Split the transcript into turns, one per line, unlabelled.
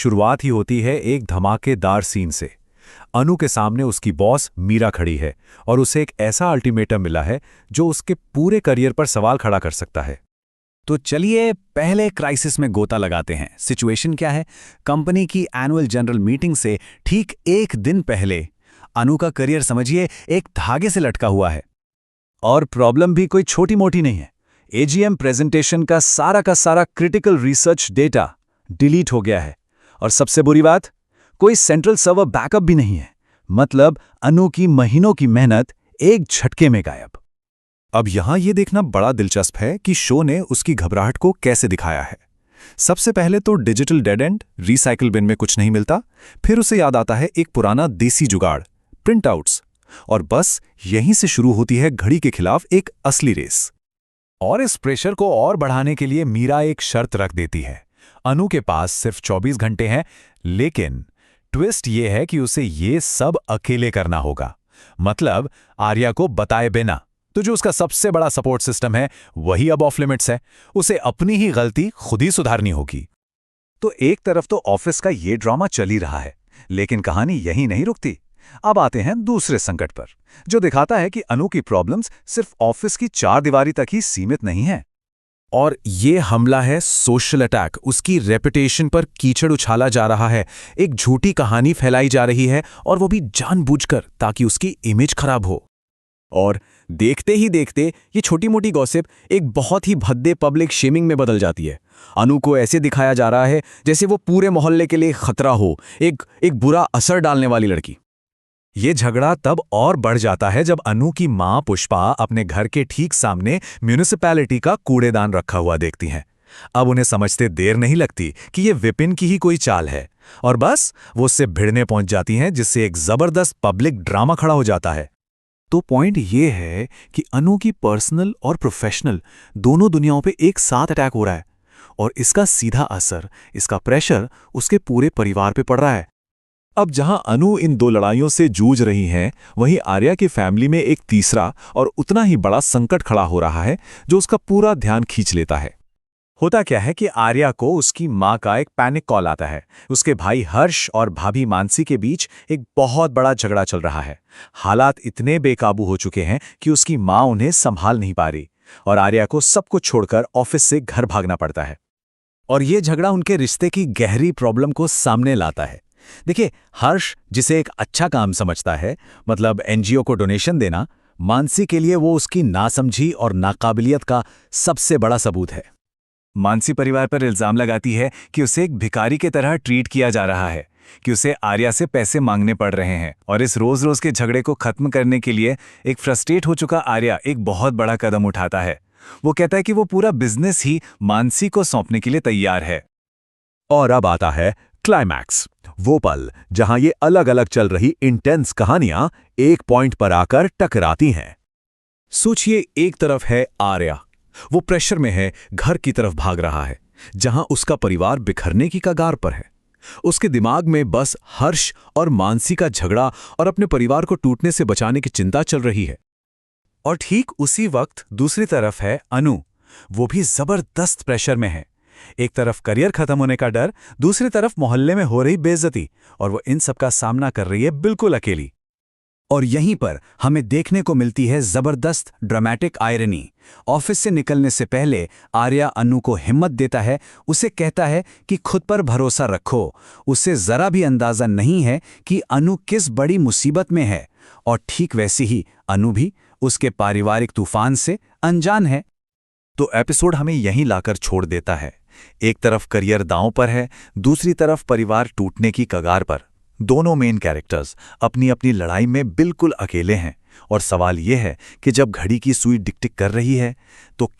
शुरुआत ही होती है एक धमाकेदार सीन से। अनु के सामने उसकी बॉस मीरा खड़ी है और उसे एक ऐसा अल्टीमेटम मिला है जो उसके पूरे करियर पर सवाल खड़ा कर सकता है।
तो चलिए पहले क्राइसिस में गोता लगाते हैं। सिचुएशन क्या है? कंपनी की एनुअल जनरल मीटिंग से ठीक एक दिन पहले अनु का करियर समझिए एक धागे से लटका हुआ है। और प्रॉब्लम भी कोई छोटी मोटी नहीं है। एजीएम प्रेजेंटेशन का सारा क्रिटिकल रिसर्च डेटा डिलीट हो गया है। और सबसे बुरी बात, कोई सेंट्रल सर्वर बैकअप भी नहीं है। मतलब अनु की महीनों की मेहनत एक झटके में गायब।
अब यहां यह देखना बड़ा दिलचस्प है कि शो ने उसकी घबराहट को कैसे दिखाया है। सबसे पहले तो digital dead end, recycle bin में कुछ नहीं मिलता। फिर उसे याद आता है एक पुराना देसी जुगाड़, प्रिंटआउट्स। और बस यहीं से शुरू होती है घड़ी के खिलाफ एक असली रेस। और इस प्रेशर को और बढ़ाने के लिए मीरा एक शर्त रख देती है। अनु के पास सिर्फ 24 घंटे हैं, लेकिन ट्विस्ट ये है कि उसे ये सब अकेले करना होगा। मतलब आर्या को बताए बिना। तो जो उसका सबसे बड़ा सपोर्ट सिस्टम है वही अब ऑफ लिमिट्स है। उसे अपनी ही गलती खुद ही सुधारनी होगी। तो एक तरफ तो ऑफिस का ये ड्रामा चल ही रहा है, लेकिन कहानी यहीं नहीं रुकती। अब आते हैं दूसरे संकट पर, जो दिखाता है कि अनु की प्रॉब्लम्स सिर्फ ऑफिस की चार दीवारी तक ही सीमित नहीं है। और ये हमला है सोशल अटैक। उसकी रेपुटेशन पर कीचड़ उछाला जा रहा है। एक झूठी कहानी फैलाई जा रही है, और वो भी जानबूझकर, ताकि उसकी इमेज खराब हो।
और देखते ही देखते ये छोटी मोटी गॉसिप एक बहुत ही भद्दे पब्लिक शेमिंग में बदल जाती है। अनु को ऐसे दिखाया जा रहा है जैसे वो पूरे मोहल्ले के लिए खतरा हो, एक बुरा असर डालने वाली लड़की।
ये झगड़ा तब और बढ़ जाता है जब अनु की मां पुष्पा अपने घर के ठीक सामने म्यूनिसिपैलिटी का कूड़ेदान रखा हुआ देखती हैं। अब उन्हें समझते देर नहीं लगती कि ये विपिन की ही कोई चाल है, और बस वो उससे भिड़ने पहुंच जाती हैं, जिससे एक जबरदस्त पब्लिक ड्रामा खड़ा हो जाता है। तो पॉइंट ये है कि अनु की पर्सनल और प्रोफेशनल दोनों दुनियाओं पे एक साथ अटैक हो रहा है, और इसका सीधा असर, इसका प्रेशर उसके पूरे परिवार पे पड़ रहा है। अब जहां अनु इन दो लड़ाइयों से जूझ रही हैं, वहीं आर्या की फैमिली में एक तीसरा और उतना ही बड़ा संकट खड़ा हो रहा है, जो उसका पूरा ध्यान खींच लेता है। होता क्या है कि आर्या को उसकी मां का एक पैनिक कॉल आता है। उसके भाई हर्ष और भाभी मानसी के बीच एक बहुत बड़ा झगड़ा चल रहा है। हालात इतने बेकाबू हो चुके हैं कि उसकी मां उन्हें संभाल नहीं पा रही, और आर्या को सब कुछ छोड़कर ऑफिस से घर भागना पड़ता है। और ये झगड़ा उनके रिश्ते की गहरी प्रॉब्लम को सामने लाता है। देखिए, हर्ष जिसे एक अच्छा काम समझता है, मतलब एनजीओ को डोनेशन देना, मानसी के लिए वो उसकी नासमझी और नाकाबिलियत का सबसे बड़ा सबूत है। मानसी परिवार पर इल्जाम लगाती है कि उसे एक भिखारी की तरह ट्रीट किया जा रहा है, कि उसे आर्या से पैसे मांगने पड़ रहे हैं। और इस रोज रोज के झगड़े को खत्म करने के लिए एक फ्रस्ट्रेट हो चुका आर्या एक बहुत बड़ा कदम उठाता है। वो कहता है कि वो पूरा बिजनेस ही मानसी को सौंपने के लिए तैयार है। और अब आता है क्लाइमैक्स, वो पल जहां ये अलग अलग चल रही इंटेंस कहानियां एक पॉइंट पर आकर टकराती हैं। सोचिए, एक तरफ है आर्या, वो प्रेशर में है, घर की तरफ भाग रहा है, जहां उसका परिवार बिखरने की कगार पर है। उसके दिमाग में बस हर्ष और मानसी का झगड़ा और अपने परिवार को टूटने से बचाने की चिंता चल रही है। और ठीक उसी वक्त दूसरी तरफ है अनु, वो भी जबरदस्त प्रेशर में है। एक तरफ करियर खत्म होने का डर, दूसरी तरफ मोहल्ले में हो रही बेइज्जती, और वो इन सब का सामना कर रही है बिल्कुल अकेली। और यहीं पर हमें देखने को मिलती है जबरदस्त ड्रामेटिक आयरनी। ऑफिस से निकलने से पहले आर्या अनु को हिम्मत देता है, उसे कहता है कि खुद पर भरोसा रखो। उसे जरा भी अंदाजा नहीं है कि अनु किस बड़ी मुसीबत में है, और ठीक वैसे ही अनु भी उसके पारिवारिक तूफान से अनजान है। तो एपिसोड हमें यहीं लाकर छोड़ देता है। एक तरफ करियर दांव पर है, दूसरी तरफ परिवार टूटने की कगार पर। दोनों मेन कैरेक्टर्स अपनी अपनी लड़ाई में बिल्कुल अकेले हैं, और सवाल यह है कि जब घड़ी की सुई टिक टिक कर रही है, तो